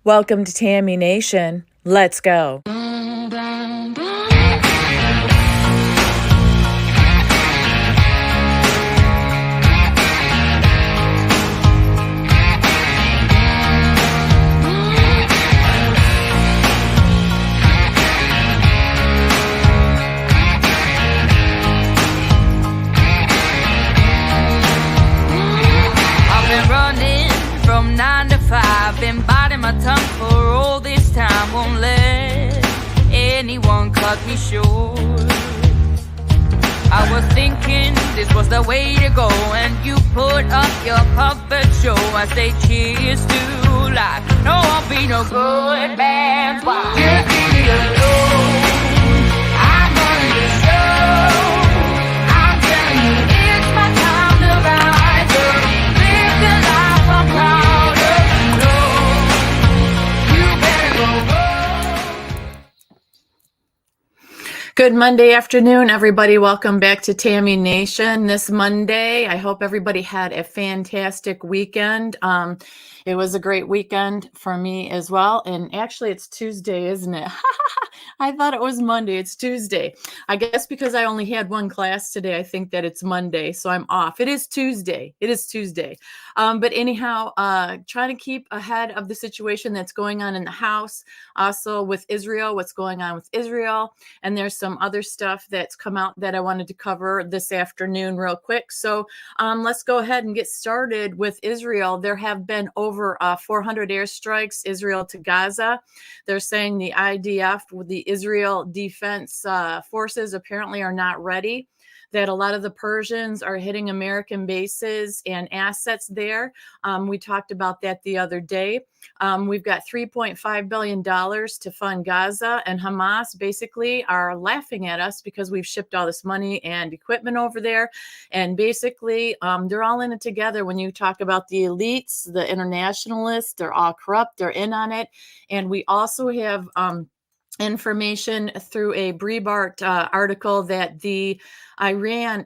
Welcome to Tammy Nation. Let's go. I've been running from 9 to 5, been biting my tongue for all this time. Won't let anyone cut me short. I was thinking this was the way to go, and you put up your puppet show. I say cheers to life. No, I'll be no good man's wife. Just leave me alone. I'm running the show. I'm telling you, it's my time to rise up. Live the life I'm proud of. No, you better go home. Good Monday afternoon, everybody. Welcome back to Tammy Nation. This Monday, I hope everybody had a fantastic weekend. It was a great weekend for me as well. And actually, it's Tuesday, isn't it? I thought it was Monday. It's Tuesday. I guess because I only had one class today, I think that it's Monday, so I'm off. It is Tuesday. It is Tuesday. But anyhow, trying to keep ahead of the situation that's going on in the house. Also with Israel, what's going on with Israel. And there's some other stuff that's come out that I wanted to cover this afternoon real quick. So let's go ahead and get started with Israel. There have been over 400 airstrikes, Israel to Gaza. They're saying the IDF, with the Israel Defense Forces, apparently are not ready, that a lot of the Persians are hitting American bases and assets there. We talked about that the other day. We've got $3.5 billion to fund Gaza, and Hamas basically are laughing at us because we've shipped all this money and equipment over there. And basically, they're all in it together. When you talk about the elites, the internationalists, they're all corrupt, they're in on it. And we also have information through a Breitbart article that the Iran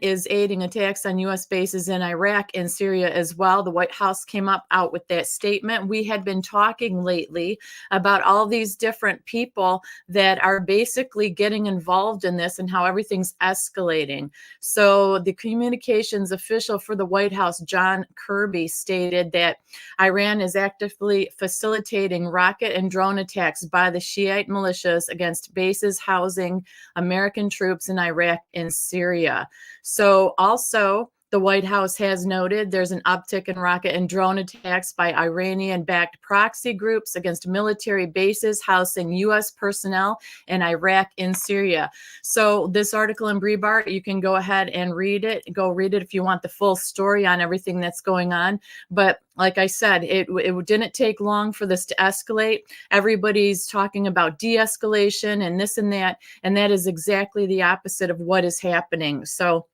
is aiding attacks on U.S. bases in Iraq and Syria as well. The White House came out with that statement. We had been talking lately about all these different people that are basically getting involved in this and how everything's escalating. So the communications official for the White House, John Kirby, stated that Iran is actively facilitating rocket and drone attacks by the Shiite militias against bases housing American troops in Iraq and Syria. So also, the White House has noted there's an uptick in rocket and drone attacks by Iranian-backed proxy groups against military bases housing U.S. personnel in Iraq and Syria. So this article in Breitbart, you can go ahead and read it. Go read it if you want the full story on everything that's going on. But like I said, it didn't take long for this to escalate. Everybody's talking about de-escalation and this and that is exactly the opposite of what is happening. So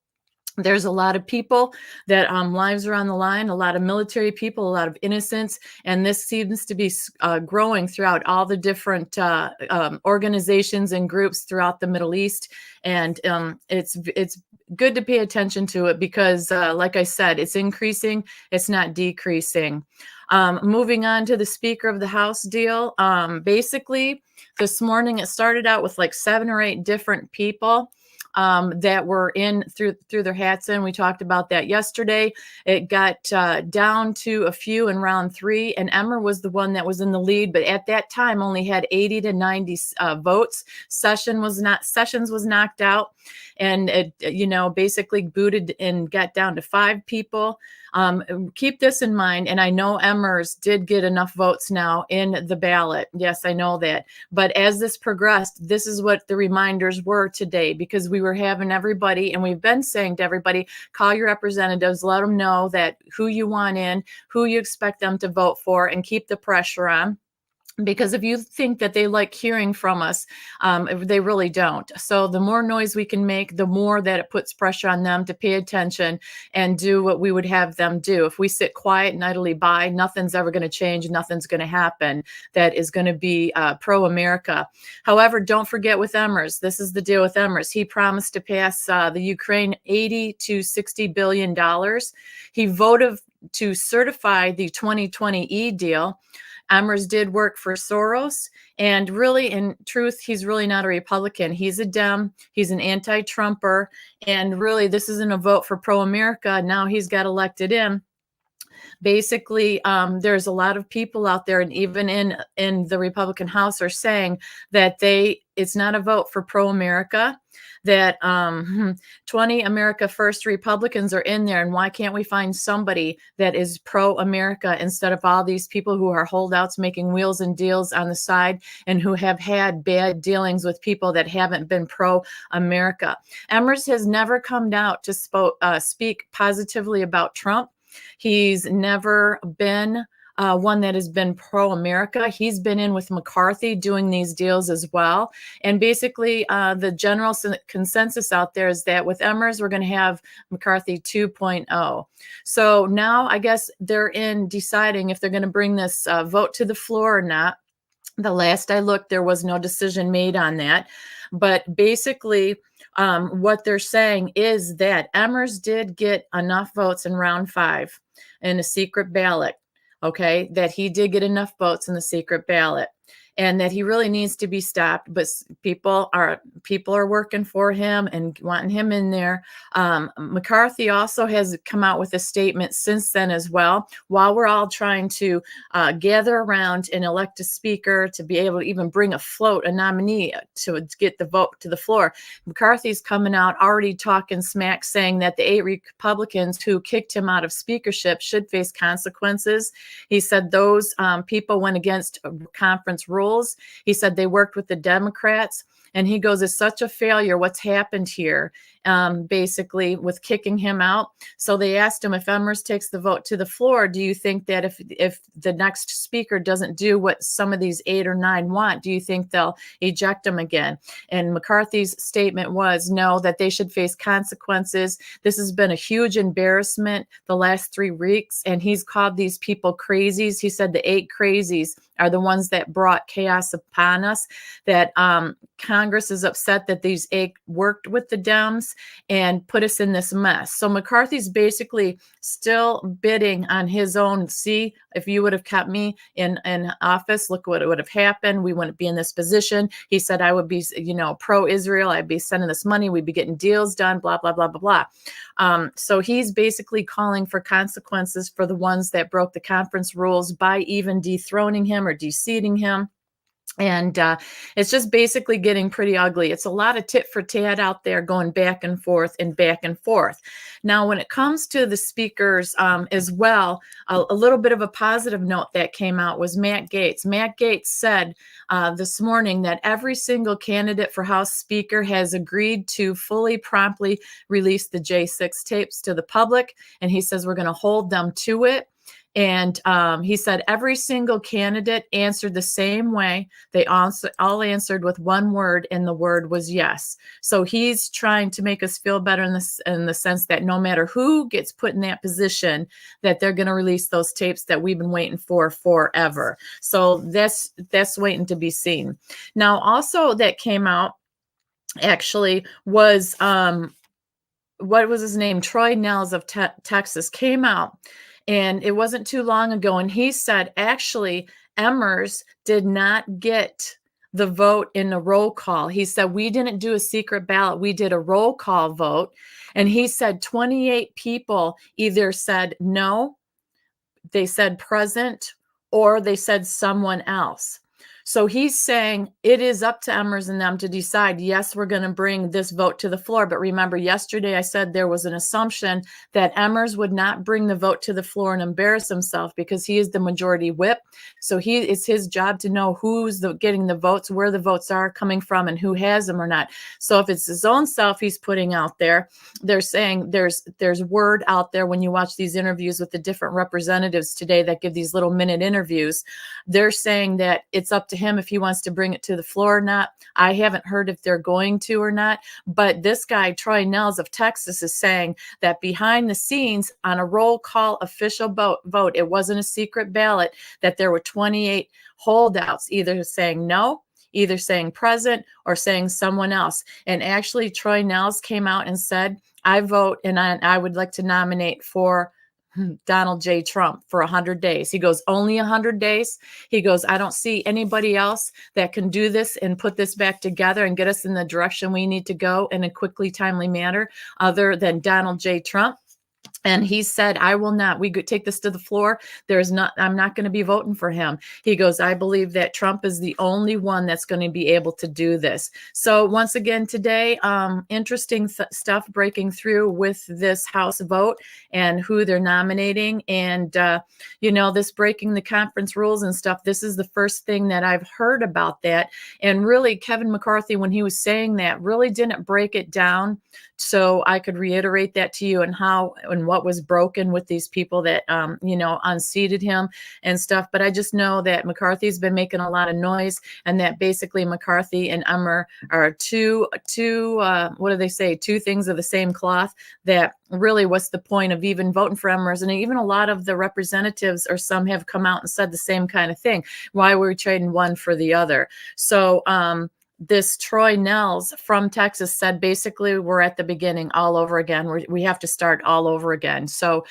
there's a lot of people that lives are on the line, a lot of military people, a lot of innocents, and this seems to be growing throughout all the different organizations and groups throughout the Middle East. And it's good to pay attention to it because, like I said, it's increasing, it's not decreasing. Moving on to the Speaker of the House deal. Basically, this morning it started out with like 7 or 8 different people that were in through their hats in. We talked about that yesterday. It got down to a few in round 3, and Emmer was the one that was in the lead, but at that time only had 80 to 90 votes. Sessions was knocked out, and it basically booted and got down to 5 people. Keep this in mind, and I know Emmers did get enough votes now in the ballot. Yes, I know that. But as this progressed, this is what the reminders were today, because we were having everybody, and we've been saying to everybody, call your representatives, let them know that who you want in, who you expect them to vote for, and keep the pressure on. Because if you think that they like hearing from us, they really don't. So the more noise we can make, the more that it puts pressure on them to pay attention and do what we would have them do. If we sit quiet and idly by, nothing's ever going to change. Nothing's going to happen that is going to be pro-America. However, don't forget with Emmers, this is the deal with Emmers. He promised to pass the Ukraine $80 to $60 billion. He voted to certify the 2020 deal. Emers did work for Soros, and really, in truth, he's really not a Republican. He's a Dem. He's an anti-Trumper, and really, this isn't a vote for pro-America. Now he's got elected in. Basically, there's a lot of people out there, and even in the Republican House, are saying that it's not a vote for pro-America, that 20 America First Republicans are in there, and why can't we find somebody that is pro-America instead of all these people who are holdouts making wheels and deals on the side and who have had bad dealings with people that haven't been pro-America. Emers has never come out to speak positively about Trump. He's never been one that has been pro-America. He's been in with McCarthy doing these deals as well. And basically, the general consensus out there is that with Emers, we're going to have McCarthy 2.0. So now I guess they're in deciding if they're going to bring this vote to the floor or not. The last I looked, there was no decision made on that. But basically, what they're saying is that Emers did get enough votes in round 5 in a secret ballot, okay, that he did get enough votes in the secret ballot, and that he really needs to be stopped. But people are working for him and wanting him in there. McCarthy also has come out with a statement since then as well. While we're all trying to gather around and elect a speaker to be able to even bring a nominee to get the vote to the floor, McCarthy's coming out already talking smack, saying that the 8 Republicans who kicked him out of speakership should face consequences. He said those people went against conference rules. He said they worked with the Democrats, and he goes, it's such a failure what's happened here, basically with kicking him out. So they asked him, if Emers takes the vote to the floor, do you think that if the next speaker doesn't do what some of these 8 or 9 want, do you think they'll eject him again? And McCarthy's statement was no, that they should face consequences. This has been a huge embarrassment the last 3 weeks, and he's called these people crazies. He said the 8 crazies are the ones that brought chaos upon us, that Congress is upset that these 8 worked with the Dems and put us in this mess. So McCarthy's basically still bidding on his own. See, if you would have kept me in office, look what would have happened. We wouldn't be in this position. He said I would be, pro-Israel. I'd be sending this money. We'd be getting deals done, blah, blah, blah, blah, blah. So he's basically calling for consequences for the ones that broke the conference rules by even dethroning him or de-seating him. And it's just basically getting pretty ugly. It's a lot of tit for tat out there going back and forth and back and forth. Now, when it comes to the speakers as well, a little bit of a positive note that came out was Matt Gaetz. Matt Gaetz said this morning that every single candidate for House Speaker has agreed to fully, promptly release the J6 tapes to the public. And he says we're going to hold them to it. And he said every single candidate answered the same way. They all answered with one word, and the word was yes. So he's trying to make us feel better in the sense that no matter who gets put in that position, that they're going to release those tapes that we've been waiting for forever. So that's waiting to be seen. Now, also that came out actually was what was his name? Troy Nehls of Texas came out. And it wasn't too long ago. And he said, actually, Emers did not get the vote in a roll call. He said, we didn't do a secret ballot. We did a roll call vote. And he said 28 people either said no, they said present, or they said someone else. So he's saying it is up to Emers and them to decide, yes, we're going to bring this vote to the floor. But remember, yesterday I said there was an assumption that Emers would not bring the vote to the floor and embarrass himself because he is the majority whip. So it's his job to know who's getting the votes, where the votes are coming from, and who has them or not. So if it's his own self he's putting out there, they're saying there's word out there when you watch these interviews with the different representatives today that give these little minute interviews. They're saying that it's up to him if he wants to bring it to the floor or not. I haven't heard if they're going to or not, but this guy, Troy Nehls of Texas, is saying that behind the scenes on a roll call official vote, it wasn't a secret ballot, that there were 28 holdouts, either saying no, either saying present, or saying someone else. And actually, Troy Nehls came out and said, I vote and I would like to nominate for Donald J. Trump for 100 days. He goes, only 100 days? He goes, I don't see anybody else that can do this and put this back together and get us in the direction we need to go in a quickly, timely manner other than Donald J. Trump. And he said, I will not. We could take this to the floor. I'm not going to be voting for him. He goes, I believe that Trump is the only one that's going to be able to do this. So once again, today, interesting stuff breaking through with this House vote and who they're nominating. And, this breaking the conference rules and stuff, this is the first thing that I've heard about that. And really, Kevin McCarthy, when he was saying that, really didn't break it down so I could reiterate that to you and how and what was broken with these people that, unseated him and stuff. But I just know that McCarthy's been making a lot of noise and that basically McCarthy and Emmer are two what do they say? Two things of the same cloth. That really what's the point of even voting for Emmers? And even a lot of the representatives or some have come out and said the same kind of thing. Why were we trading one for the other? So, this Troy Nels from Texas said, basically, we're at the beginning all over again. We have to start all over again. So,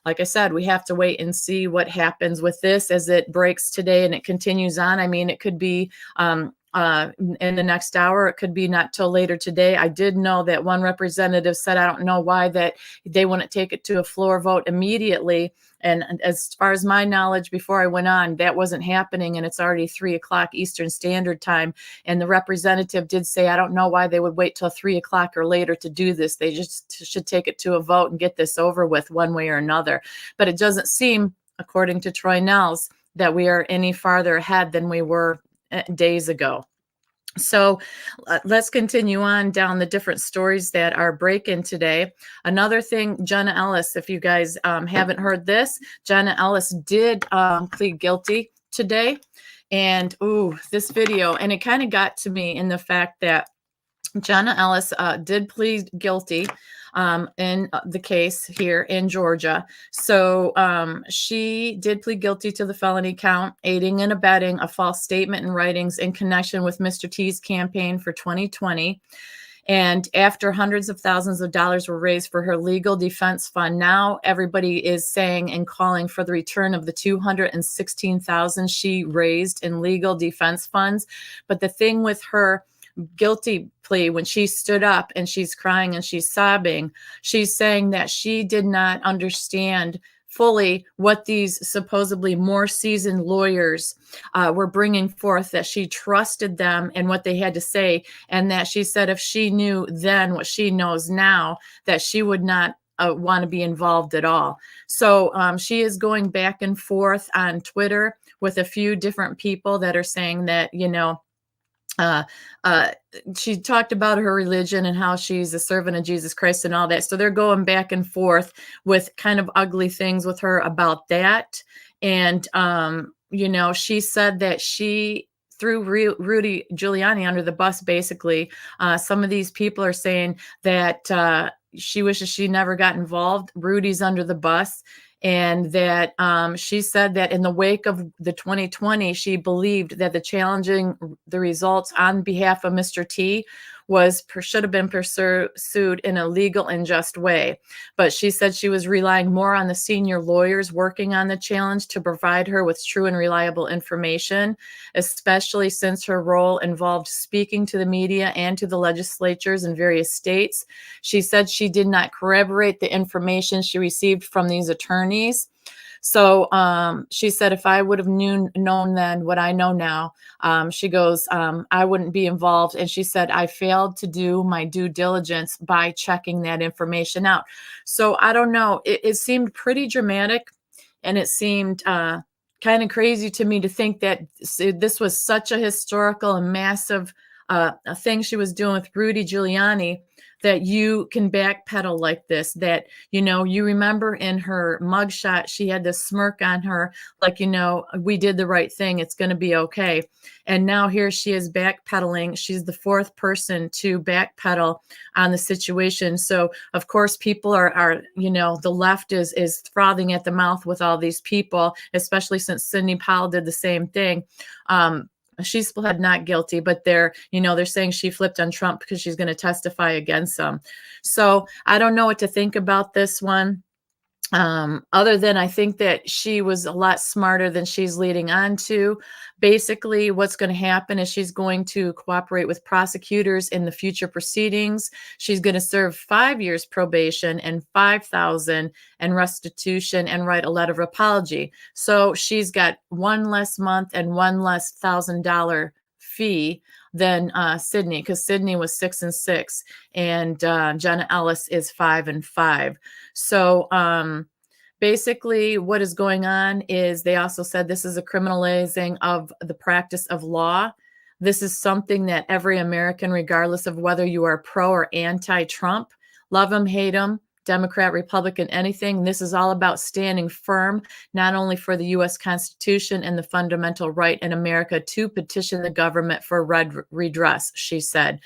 like I said, we have to wait and see what happens with this as it breaks today and it continues on. I mean, it could be in the next hour. It could be not till later today. I did know that one representative said, I don't know why that they wouldn't take it to a floor vote immediately. And as far as my knowledge, before I went on, that wasn't happening. And it's already 3:00 Eastern Standard Time. And the representative did say, I don't know why they would wait till 3:00 or later to do this. They just should take it to a vote and get this over with one way or another. But it doesn't seem, according to Troy Nels, that we are any farther ahead than we were days ago. So let's continue on down the different stories that are breaking today. Another thing, Jenna Ellis, if you guys haven't heard this, Jenna Ellis did plead guilty today. And this video, and it kind of got to me in the fact that Jenna Ellis did plead guilty in the case here in Georgia. So she did plead guilty to the felony count, aiding and abetting a false statement in writings in connection with Mr. T's campaign for 2020. And after hundreds of thousands of dollars were raised for her legal defense fund, now everybody is saying and calling for the return of the $216,000 she raised in legal defense funds. But the thing with her guilty plea, when she stood up and she's crying and she's sobbing, she's saying that she did not understand fully what these supposedly more seasoned lawyers were bringing forth, that she trusted them and what they had to say, and that she said if she knew then what she knows now, that she would not want to be involved at all. So she is going back and forth on Twitter with a few different people that are saying that, she talked about her religion and how she's a servant of Jesus Christ and all that. So they're going back and forth with kind of ugly things with her about that. And, she said that she threw Rudy Giuliani under the bus, basically. Some of these people are saying that she wishes she never got involved. Rudy's under the bus. And that she said that in the wake of the 2020, she believed that the challenging the results on behalf of Mr. T should have been pursued in a legal and just way. But she said she was relying more on the senior lawyers working on the challenge to provide her with true and reliable information, especially since her role involved speaking to the media and to the legislatures in various states. She said she did not corroborate the information she received from these attorneys. So she said, if I would have known then what I know now, she goes, I wouldn't be involved. And she said, I failed to do my due diligence by checking that information out. So I don't know. It seemed pretty dramatic, and it seemed kind of crazy to me to think that this was such a historical and massive thing she was doing with Rudy Giuliani, that you can backpedal like this, that, you remember in her mugshot, she had this smirk on her, like, we did the right thing. It's going to be okay. And now here she is backpedaling. She's the fourth person to backpedal on the situation. So of course people are the left is frothing at the mouth with all these people, especially since Sidney Powell did the same thing. She's pled not guilty, but they're saying she flipped on Trump because she's going to testify against him. So I don't know what to think about this one. Other than I think that she was a lot smarter than she's leading on to. Basically, what's going to happen is she's going to cooperate with prosecutors in the future proceedings. She's going to serve 5 years probation and 5,000 and restitution and write a letter of apology. So she's got one less month and one less $1,000 fee than Sydney, because Sydney was 6 and 6 and Jenna Ellis is 5 and 5. So basically what is going on is they also said this is a criminalizing of the practice of law. This is something that every American, regardless of whether you are pro or anti-Trump, love him, hate him, Democrat, Republican, anything, this is all about standing firm, not only for the U.S. Constitution and the fundamental right in America to petition the government for redress, she said.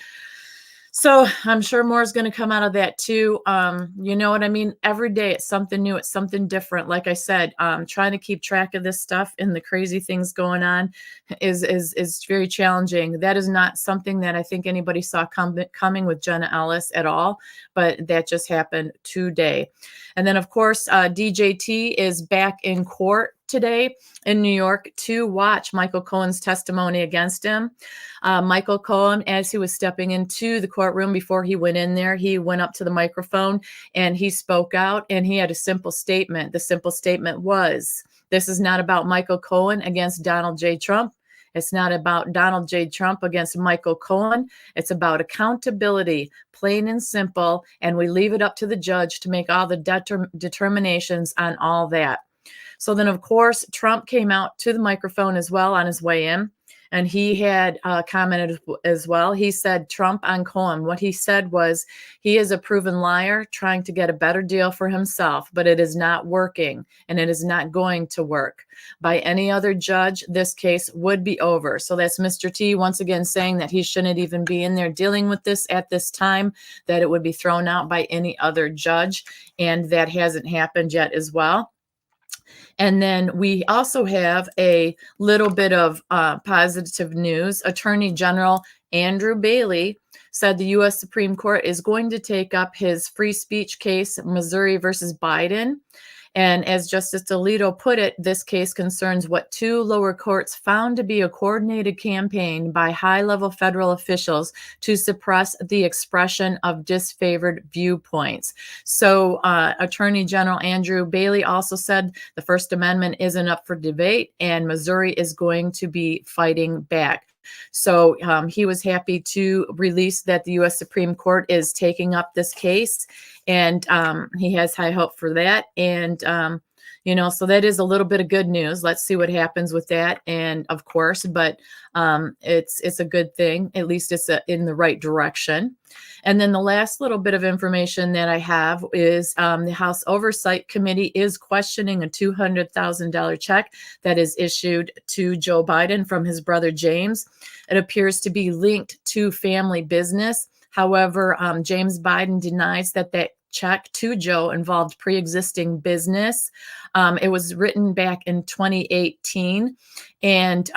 So I'm sure more is going to come out of that too. You know what I mean? Every day it's something new. It's something different. Like I said, trying to keep track of this stuff and the crazy things going on is very challenging. That is not something that I think anybody saw coming with Jenna Ellis at all, but that just happened today. And then of course, DJT is back in court today in New York to watch Michael Cohen's testimony against him. Michael Cohen, as he was stepping into the courtroom before he went in there, he went up to the microphone and he spoke out and he had a simple statement. The simple statement was, this is not about Michael Cohen against Donald J. Trump. It's not about Donald J. Trump against Michael Cohen. It's about accountability, plain and simple. And we leave it up to the judge to make all the determinations on all that. So then, of course, Trump came out to the microphone as well on his way in, and he had commented as well. He said, Trump on Cohen, what he said was, he is a proven liar trying to get a better deal for himself, but it is not working, and it is not going to work. By any other judge, this case would be over. So that's Mr. T once again saying that he shouldn't even be in there dealing with this at this time, that it would be thrown out by any other judge, and that hasn't happened yet as well. And then we also have a little bit of positive news. Attorney General Andrew Bailey said the U.S. Supreme Court is going to take up his free speech case, Missouri versus Biden. And as Justice Alito put it, this case concerns what two lower courts found to be a coordinated campaign by high-level federal officials to suppress the expression of disfavored viewpoints. So Attorney General Andrew Bailey also said the First Amendment isn't up for debate, and Missouri is going to be fighting back. So he was happy to release that the U.S. Supreme Court is taking up this case, and he has high hope for that. And, you know, so that is a little bit of good news. Let's see what happens with that. And of course, but it's a good thing. At least it's in the right direction. And then the last little bit of information that I have is the House Oversight Committee is questioning a $200,000 check that is issued to Joe Biden from his brother James. It appears to be linked to family business. However, James Biden denies that that check to Joe involved pre-existing business. It was written back in 2018, and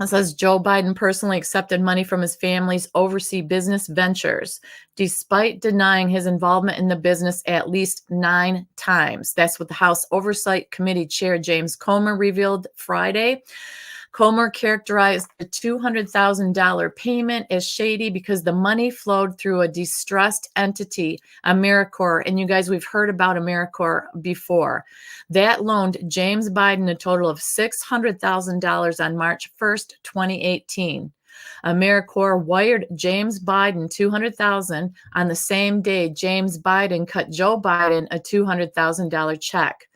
it says Joe Biden personally accepted money from his family's overseas business ventures, despite denying his involvement in the business at least 9 times. That's what the House Oversight Committee Chair James Comer revealed Friday. Comer characterized the $200,000 payment as shady because the money flowed through a distressed entity, AmeriCorps. And you guys, we've heard about AmeriCorps before. That loaned James Biden a total of $600,000 on March 1st, 2018. AmeriCorps wired James Biden $200,000 on the same day James Biden cut Joe Biden a $200,000 check.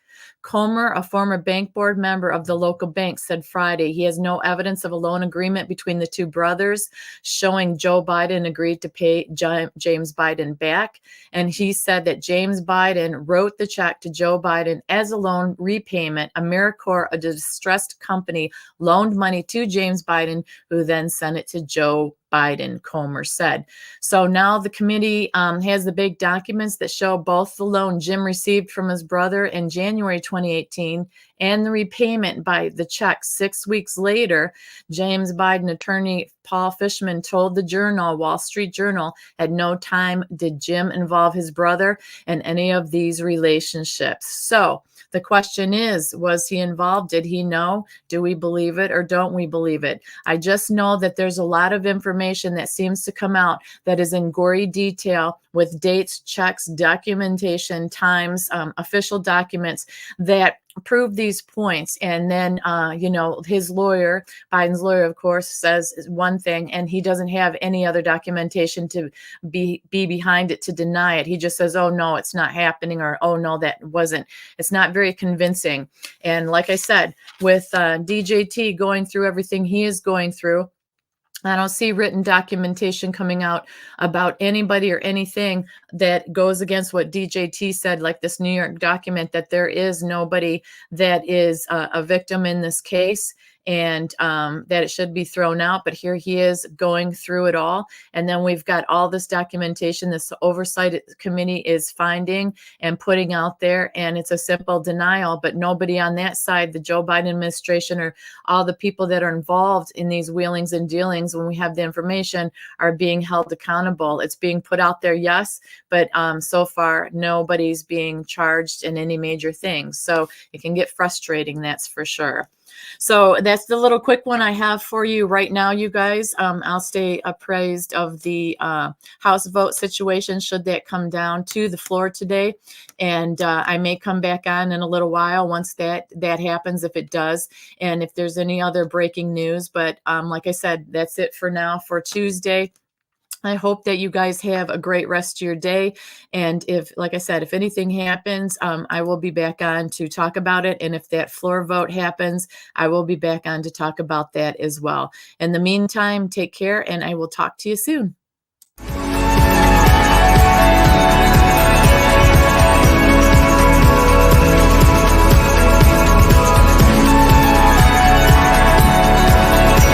Comer, a former bank board member of the local bank, said Friday he has no evidence of a loan agreement between the two brothers showing Joe Biden agreed to pay James Biden back. And he said that James Biden wrote the check to Joe Biden as a loan repayment. AmeriCorps, a distressed company, loaned money to James Biden, who then sent it to Joe Biden, Comer said. So now the committee has the big documents that show both the loan Jim received from his brother in January 2018 and the repayment by the check 6 weeks later, James Biden attorney Paul Fishman told the Journal, Wall Street Journal, at no time did Jim involve his brother in any of these relationships. So the question is, was he involved? Did he know? Do we believe it or don't we believe it? I just know that there's a lot of information that seems to come out that is in gory detail with dates, checks, documentation, times, official documents that prove these points. And then, his lawyer, Biden's lawyer, of course, says one thing, and he doesn't have any other documentation to be behind it to deny it. He just says, oh, no, it's not happening, or, oh, no, that wasn't. It's not very convincing. And like I said, with DJT going through everything he is going through, I don't see written documentation coming out about anybody or anything that goes against what DJT said, like this New York document, that there is nobody that is a victim in this case, and that it should be thrown out. But here he is going through it all. And then we've got all this documentation this oversight committee is finding and putting out there. And it's a simple denial, but nobody on that side, the Joe Biden administration, or all the people that are involved in these wheelings and dealings, when we have the information, are being held accountable. It's being put out there, yes, but so far nobody's being charged in any major things. So it can get frustrating, that's for sure. So that's the little quick one I have for you right now, you guys. I'll stay appraised of the House vote situation should that come down to the floor today. And I may come back on in a little while once that happens, if it does, and if there's any other breaking news. But like I said, that's it for now for Tuesday. I hope that you guys have a great rest of your day. And if, like I said, if anything happens, I will be back on to talk about it. And if that floor vote happens, I will be back on to talk about that as well. In the meantime, take care, and I will talk to you soon.